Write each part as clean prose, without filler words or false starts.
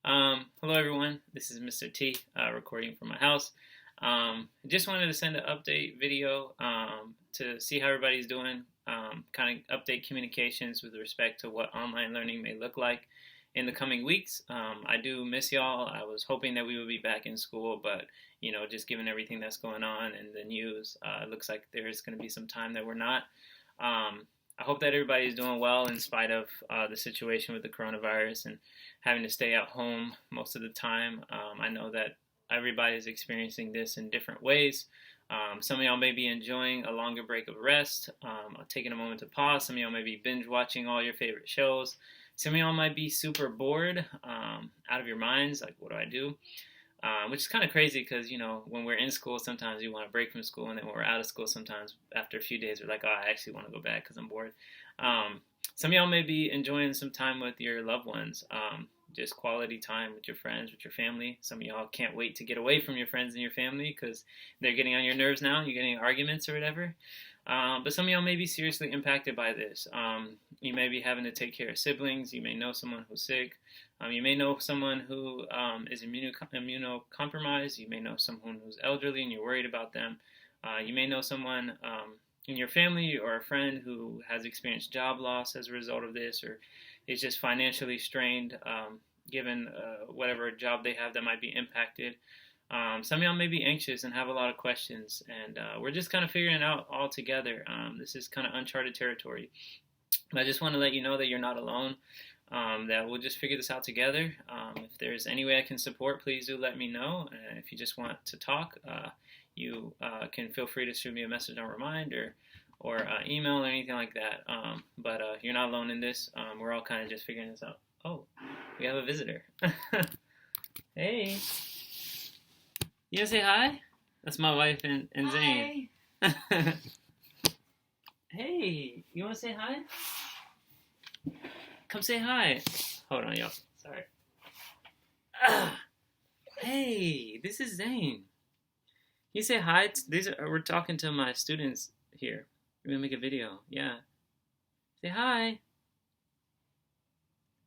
Hello everyone, this is Mr. T, recording from my house. Just wanted to send an update video to see how everybody's doing, kind of update communications with respect to what online learning may look like in the coming weeks. I do miss y'all. I was hoping that we would be back in school, but just given everything that's going on in the news, it looks like there's going to be some time that we're not. I hope that everybody's doing well in spite of the situation with the coronavirus and having to stay at home most of the time. I know that everybody's experiencing this in different ways. Some of y'all may be enjoying a longer break of rest, taking a moment to pause. Some of y'all may be binge watching all your favorite shows. Some of y'all might be super bored, out of your minds, like, what do I do? Which is kind of crazy because, when we're in school, sometimes we want to break from school, and then when we're out of school, sometimes after a few days, we're like, oh, I actually want to go back because I'm bored. Some of y'all may be enjoying some time with your loved ones, just quality time with your friends, with your family. Some of y'all can't wait to get away from your friends and your family because they're getting on your nerves now, you're getting arguments or whatever. But some of y'all may be seriously impacted by this. You may be having to take care of siblings. You may know someone who's sick. You may know someone who is immunocompromised. You may know someone who's elderly and you're worried about them. You may know someone in your family or a friend who has experienced job loss as a result of this, or is just financially strained given whatever job they have that might be impacted. Some of y'all may be anxious and have a lot of questions, and we're just kind of figuring it out all together. This is kind of uncharted territory. But I just want to let you know that you're not alone, that we'll just figure this out together. If there's any way I can support, please do let me know. If you just want to talk, you can feel free to shoot me a message on Remind or email or anything like that. But you're not alone in this. We're all kind of just figuring this out. Oh, we have a visitor. Hey. You want to say hi? That's my wife and Zane. Hi. Hey, you want to say hi? Come say hi. Hold on, y'all. Sorry. Hey, this is Zane. You say hi. We're talking to my students here. We're gonna make a video. Yeah. Say hi.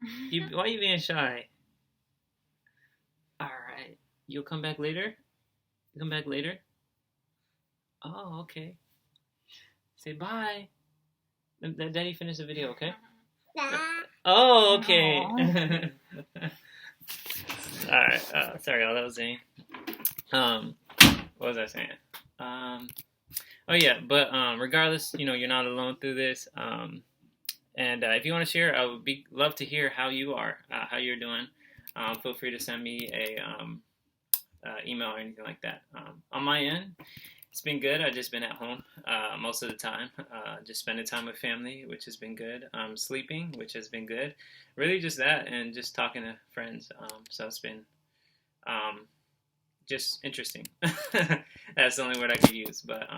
Why are you being shy? All right. You'll come back later. Come back later? Oh, okay. Say bye. Let Daddy finish the video, okay? Oh, okay. Alright, sorry y'all, that was Zane. What was I saying? Oh yeah, but regardless, you're not alone through this. And if you want to share, I would love to hear how you are, how you're doing. Feel free to send me a email or anything like that. On my end, it's been good. I've just been at home most of the time, just spending time with family, which has been good. Sleeping, which has been good. Really just that, and just talking to friends. So it's been just interesting. That's the only word I could use. But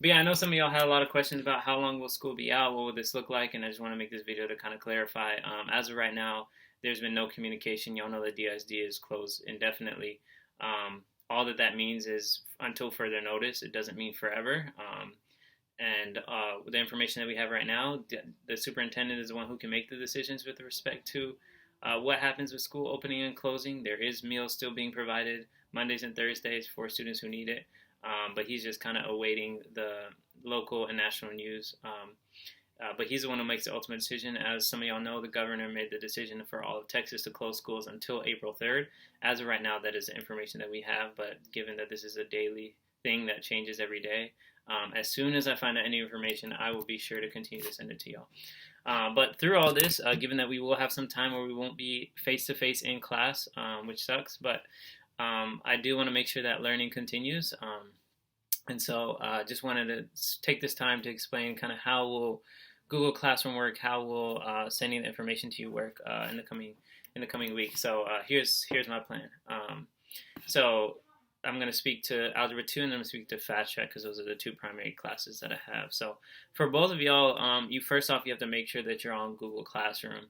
yeah, I know some of y'all had a lot of questions about how long will school be out, what will this look like, and I just want to make this video to kind of clarify. As of right now, there's been no communication. Y'all know that DSD is closed indefinitely. All that means is until further notice. It doesn't mean forever. And with the information that we have right now, the superintendent is the one who can make the decisions with respect to what happens with school opening and closing. There is meals still being provided Mondays and Thursdays for students who need it. But he's just kind of awaiting the local and national news. But he's the one who makes the ultimate decision. As some of y'all know, the governor made the decision for all of Texas to close schools until April 3rd. As of right now, that is the information that we have. But given that this is a daily thing that changes every day, as soon as I find out any information, I will be sure to continue to send it to y'all. But through all this, given that we will have some time where we won't be face-to-face in class, which sucks, but I do want to make sure that learning continues. And so just wanted to take this time to explain kind of how will Google Classroom work, how will sending the information to you work in the coming week. So here's my plan. So I'm going to speak to Algebra 2 and I'm going to speak to Fast Track because those are the two primary classes that I have. So for both of y'all, first off, you have to make sure that you're on Google Classroom.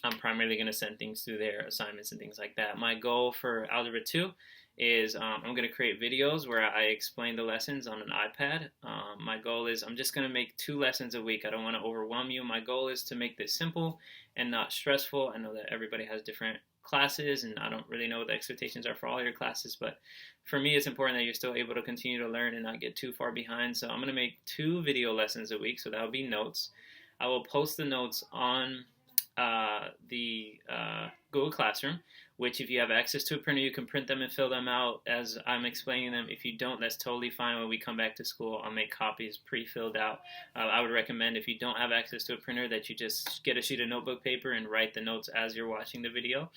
I'm primarily going to send things through there, assignments and things like that. My goal for Algebra 2 is I'm going to create videos where I explain the lessons on an iPad. My goal is I'm just going to make 2 lessons a week. I don't want to overwhelm you. My goal is to make this simple and not stressful. I know that everybody has different classes, and I don't really know what the expectations are for all your classes, but for me, it's important that you're still able to continue to learn and not get too far behind. So I'm going to make 2 video lessons a week, so that will be notes. I will post the notes on the Google Classroom, which if you have access to a printer, you can print them and fill them out as I'm explaining them. If you don't, that's totally fine. When we come back to school, I'll make copies pre-filled out. I would recommend, if you don't have access to a printer, that you just get a sheet of notebook paper and write the notes as you're watching the video.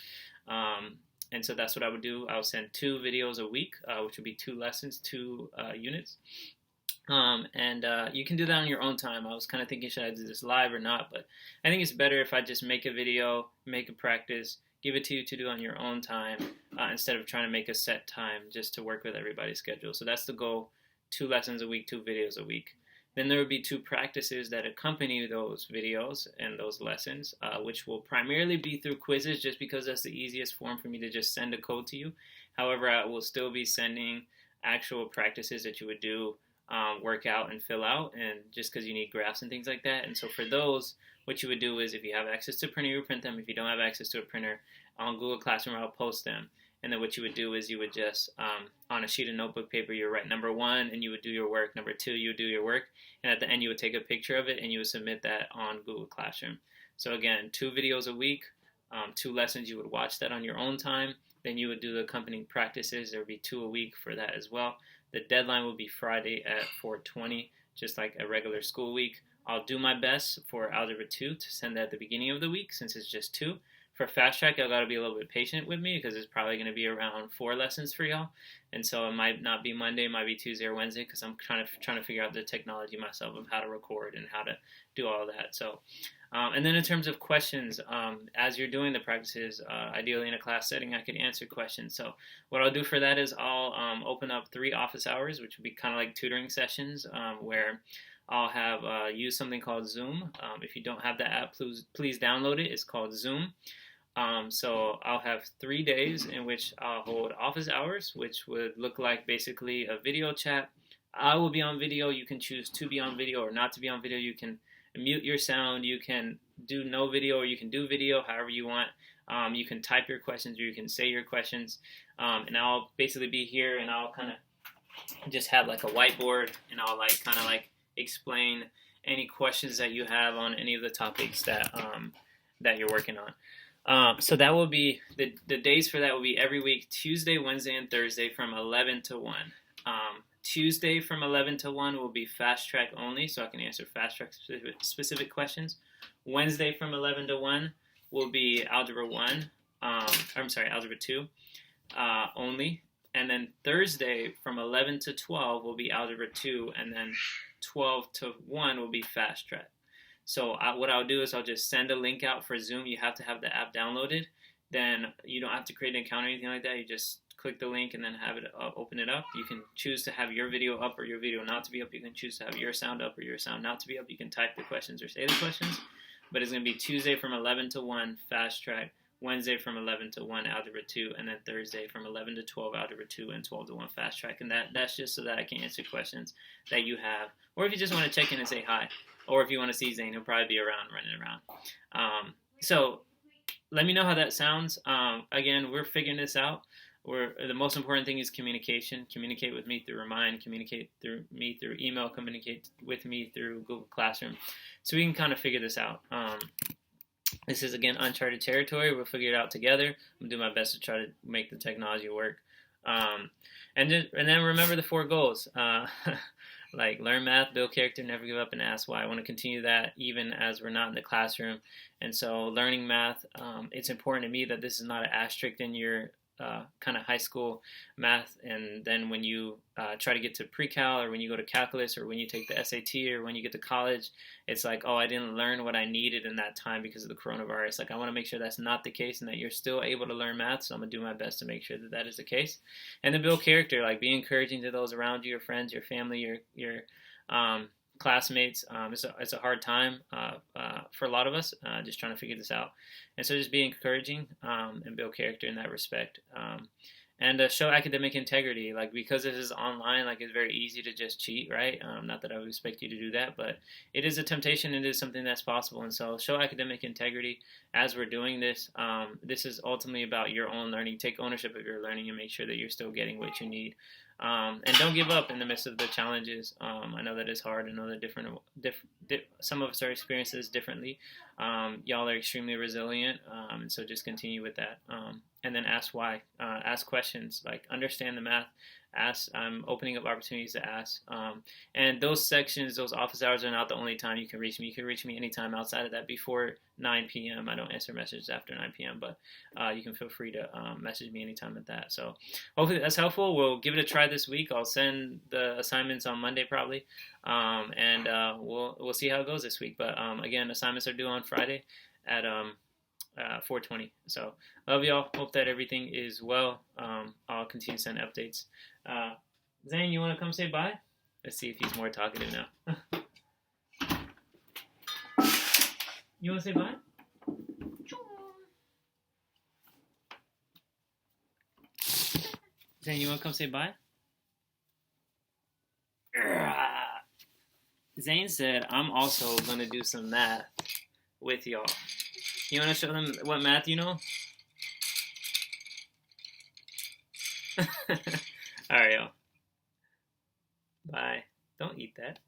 And so that's what I would do. I would send 2 videos a week, which would be 2 lessons, 2 units. You can do that on your own time. I was kind of thinking, should I do this live or not? But I think it's better if I just make a video, make a practice, give it to you to do on your own time, instead of trying to make a set time just to work with everybody's schedule. So that's the goal: 2 lessons a week, 2 videos a week. Then there would be 2 practices that accompany those videos and those lessons, which will primarily be through quizzes, just because that's the easiest form for me to just send a code to you. However, I will still be sending actual practices that you would do, work out and fill out, and just because you need graphs and things like that. And so for those, what you would do is, if you have access to a printer, you would print them. If you don't have access to a printer, on Google Classroom, I'll post them. And then what you would do is you would just, on a sheet of notebook paper, you would write number 1 and you would do your work. Number 2, you would do your work. And at the end, you would take a picture of it and you would submit that on Google Classroom. So again, 2 videos a week, 2 lessons. You would watch that on your own time. Then you would do the accompanying practices. There would be 2 a week for that as well. The deadline will be Friday at 4:20, just like a regular school week. I'll do my best for Algebra 2 to send that at the beginning of the week, since it's just 2. For Fast Track, y'all got to be a little bit patient with me, because it's probably going to be around 4 lessons for y'all. And so it might not be Monday, it might be Tuesday or Wednesday, because I'm trying to figure out the technology myself of how to record and how to do all that. So, and then in terms of questions, as you're doing the practices, ideally in a class setting, I could answer questions. So what I'll do for that is I'll open up 3 office hours, which would be kind of like tutoring sessions, where I'll have use something called Zoom. If you don't have the app, please download it. It's called Zoom. So I'll have 3 days in which I'll hold office hours, which would look like basically a video chat. I will be on video. You can choose to be on video or not to be on video. You can mute your sound. You can do no video, or you can do video, however you want. You can type your questions, or you can say your questions. And I'll basically be here, and I'll kind of just have like a whiteboard, and I'll kind of explain any questions that you have on any of the topics that you're working on. So that will be, the days for that will be every week, Tuesday, Wednesday, and Thursday from 11 to 1. Tuesday from 11 to 1 will be Fast Track only, so I can answer Fast Track specific questions. Wednesday from 11 to 1 will be Algebra 1, Algebra 2 only. And then Thursday from 11 to 12 will be Algebra 2, and then 12 to 1 will be Fast Track. So what I'll do is I'll just send a link out for Zoom. You have to have the app downloaded. Then you don't have to create an account or anything like that. You just click the link and then have it open it up. You can choose to have your video up or your video not to be up. You can choose to have your sound up or your sound not to be up. You can type the questions or say the questions. But it's going to be Tuesday from 11 to 1, Fast Track. Wednesday from 11 to 1, Algebra 2, and then Thursday from 11 to 12, Algebra 2, and 12 to 1, Fast Track. And that's just so that I can answer questions that you have. Or if you just want to check in and say hi. Or if you want to see Zane, he'll probably be around, running around. So let me know how that sounds. Again, we're figuring this out. The most important thing is communication. Communicate with me through Remind. Communicate through me through email. Communicate with me through Google Classroom. So we can kind of figure this out. This is, again, uncharted territory. We'll figure it out together. I'm going to do my best to try to make the technology work. And then remember the 4 goals. Learn math, build character, never give up, and ask why. I want to continue that even as we're not in the classroom. And so learning math, it's important to me that this is not an asterisk in your kind of high school math, and then when you try to get to pre-cal, or when you go to calculus, or when you take the SAT, or when you get to college, it's like, oh, I didn't learn what I needed in that time because of the coronavirus. I want to make sure that's not the case, and that you're still able to learn math, so I'm going to do my best to make sure that that is the case. And then build character, be encouraging to those around you, your friends, your family, your classmates. It's a hard time for a lot of us, just trying to figure this out. And so just be encouraging and build character in that respect. And show academic integrity, like because this is online, like it's very easy to just cheat, right? Not that I would expect you to do that, but it is a temptation. It is something that's possible, and so show academic integrity as we're doing this. This is ultimately about your own learning. Take ownership of your learning and make sure that you're still getting what you need. And don't give up in the midst of the challenges. I know that it's hard. I know that some of us are experiencing this differently. Y'all are extremely resilient, and so just continue with that. And then ask why. Ask questions. Like understand the math. Ask. I'm opening up opportunities to ask. And those sections, those office hours are not the only time you can reach me. You can reach me anytime outside of that before 9 p.m. I don't answer messages after 9 p.m. But you can feel free to message me anytime at that. So hopefully that's helpful. We'll give it a try this week. I'll send the assignments on Monday probably, and we'll see how it goes this week. But again, assignments are due on Friday at 4:20. So love y'all. Hope that everything is well. I'll continue to send updates. Zane, you want to come say bye? Let's see if he's more talkative now. You want to say bye? Zane, you want to come say bye? Zane said, I'm also going to do some math with y'all. You want to show them what math you know? All right, y'all. Bye. Don't eat that.